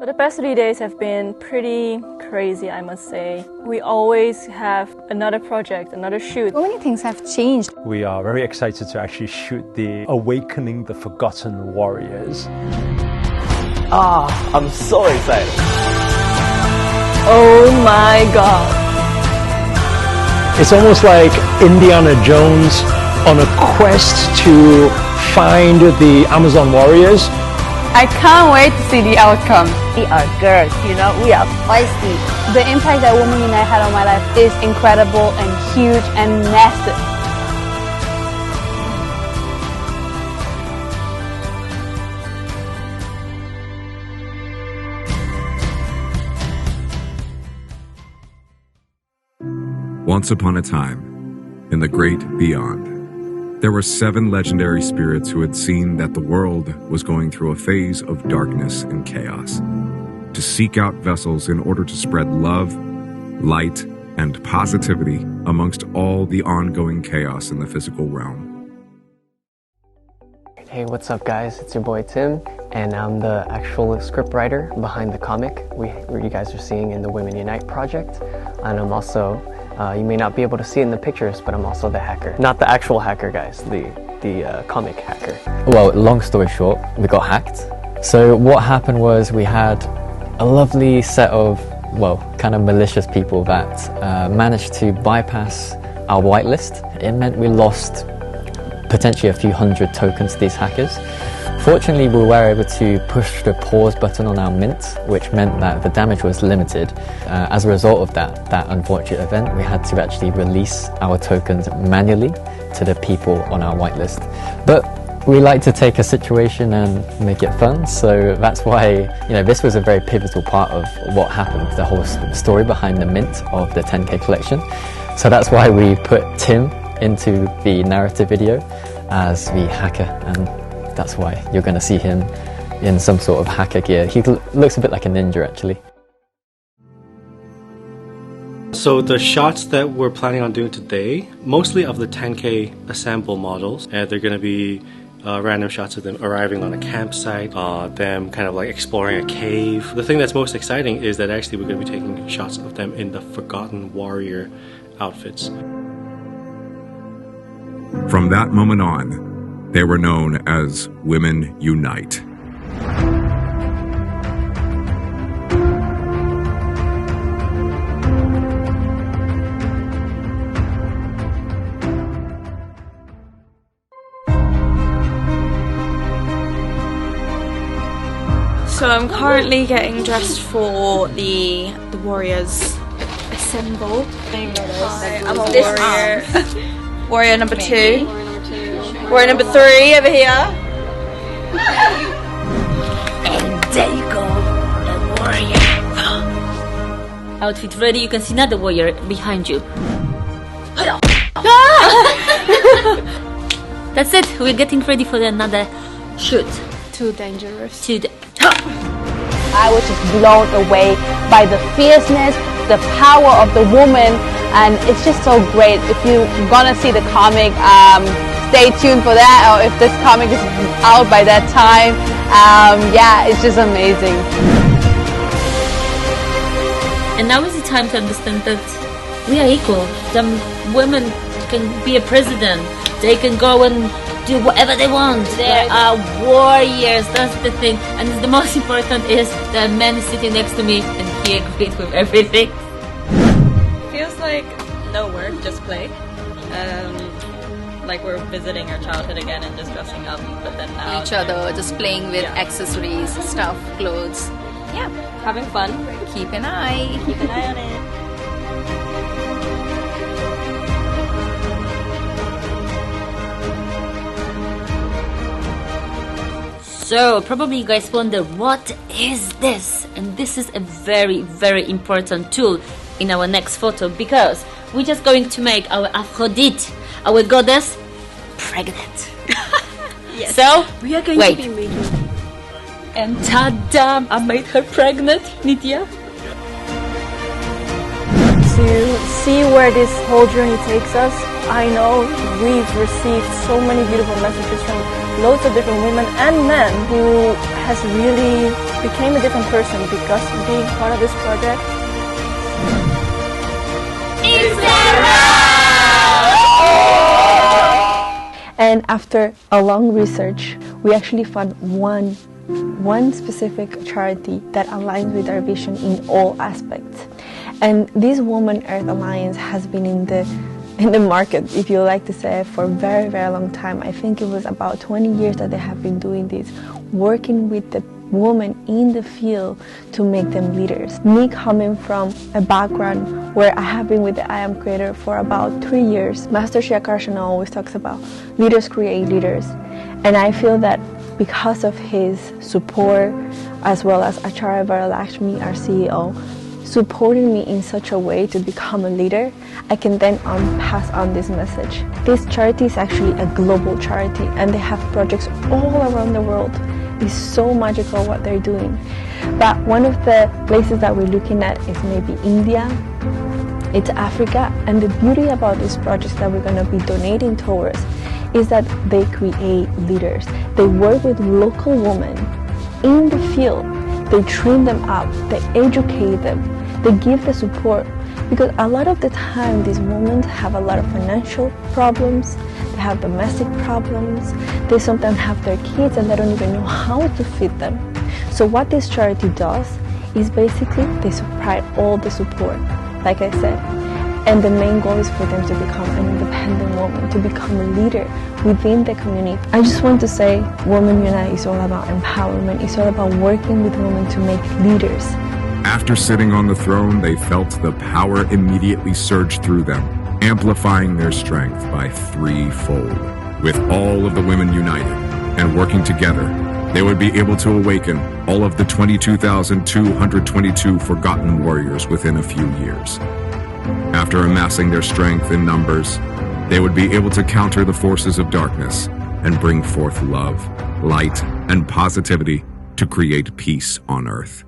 So the past 3 days have been pretty crazy, I must say. We always have another project, another shoot. So many things have changed. We are very excited to actually shoot the Awakening the Forgotten Warriors. I'm so excited. Oh my god. It's almost like Indiana Jones on a quest to find the Amazon warriors. I can't wait to see the outcome. We are girls, you know, we are feisty. The impact that Women Unite had on my life is incredible and huge and massive. Once upon a time, in the great beyond, there were 7 legendary spirits who had seen that the world was going through a phase of darkness and chaos, to seek out vessels in order to spread love, light, and positivity amongst all the ongoing chaos in the physical realm. Hey, what's up guys? It's your boy Tim, and I'm the actual scriptwriter behind the comic you guys are seeing in the Women Unite project. And I'm also, you may not be able to see it in the pictures, but I'm also the hacker. Not the actual hacker, guys, the comic hacker. Well, long story short, we got hacked. So what happened was we had a lovely set of, well, kind of malicious people that managed to bypass our whitelist. It meant we lost potentially a few hundred tokens to these hackers. Fortunately, we were able to push the pause button on our mint, which meant that the damage was limited. As a result of that unfortunate event, we had to actually release our tokens manually to the people on our whitelist. But we like to take a situation and make it fun, so that's why, you know, this was a very pivotal part of what happened, the whole story behind the mint of the 10K collection. So that's why we put Tim into the narrative video as the hacker, and that's why you're going to see him in some sort of hacker gear. He looks a bit like a ninja, actually. So the shots that we're planning on doing today, mostly of the 10K assemble models, and they're going to be random shots of them arriving on a campsite, them kind of like exploring a cave. The thing that's most exciting is that actually we're going to be taking shots of them in the Forgotten Warrior outfits. From that moment on, they were known as Women Unite. So I'm currently getting dressed for the Warriors Assemble. Hi, I'm a warrior. Warrior number 2. Warrior number 3 over here. And there you go, the warrior. Outfit ready, you can see another warrior behind you. That's it, we're getting ready for another shoot. Too dangerous. I was just blown away by the fierceness, the power of the woman, and it's just so great. If you're gonna see the comic, stay tuned for that, or if this comic is out by that time, yeah, it's just amazing. And now is the time to understand that we are equal. The women can be a president, they can go and do whatever they want. They are warriors, that's the thing. And the most important is the man is sitting next to me and he agreed with everything. Feels like no work, just play. Like we're visiting our childhood again and just dressing up, but then now Each other, just playing with accessories, stuff, clothes. yeah, having fun. Keep an eye. Keep an eye on it. So probably you guys wonder, what is this? And this is a very, very important tool in our next photo, because we're just going to make our Aphrodite, our goddess, pregnant. Yes. So We are going to be making. and ta-da! I made her pregnant, Nitya. To see where this whole journey takes us, I know we've received so many beautiful messages from loads of different women and men who has really became a different person because of being part of this project. And after a long research, we actually found one specific charity that aligns with our vision in all aspects. And this Women Earth Alliance has been in the market, if you like to say, for a very, very long time. I think it was about 20 years that they have been doing this, working with the women in the field to make them leaders. Me coming from a background where I have been with the I Am Creator for about 3 years, Master Shri Akarshana always talks about leaders create leaders. And I feel that because of his support, as well as Acharya Varalakshmi, our CEO, supporting me in such a way to become a leader, I can then pass on this message. This charity is actually a global charity, and they have projects all around the world. It's so magical what they're doing. But one of the places that we're looking at is maybe India, it's Africa, and the beauty about these projects that we're going to be donating towards is that they create leaders. They work with local women in the field. They train them up, they educate them, they give the support. Because a lot of the time these women have a lot of financial problems, they have domestic problems, they sometimes have their kids and they don't even know how to feed them. So what this charity does is basically they provide all the support, like I said. And the main goal is for them to become an independent woman, to become a leader within the community. I just want to say Women Unite is all about empowerment. It's all about working with women to make leaders. After sitting on the throne, they felt the power immediately surge through them, amplifying their strength by threefold. With all of the women united and working together, they would be able to awaken all of the 22,222 forgotten warriors within a few years. After amassing their strength in numbers, they would be able to counter the forces of darkness and bring forth love, light, and positivity to create peace on earth.